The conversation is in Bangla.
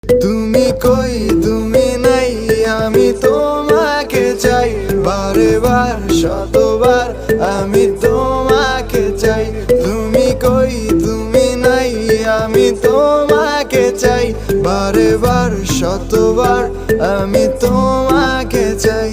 তুমি কই তুমি নাই, আমি তোমাকে চাই, বারে বার শতবার আমি তোমাকে চাই। তুমি কই তুমি নাই, আমি তোমাকে চাই, বারে বার শতবার আমি তোমাকে চাই।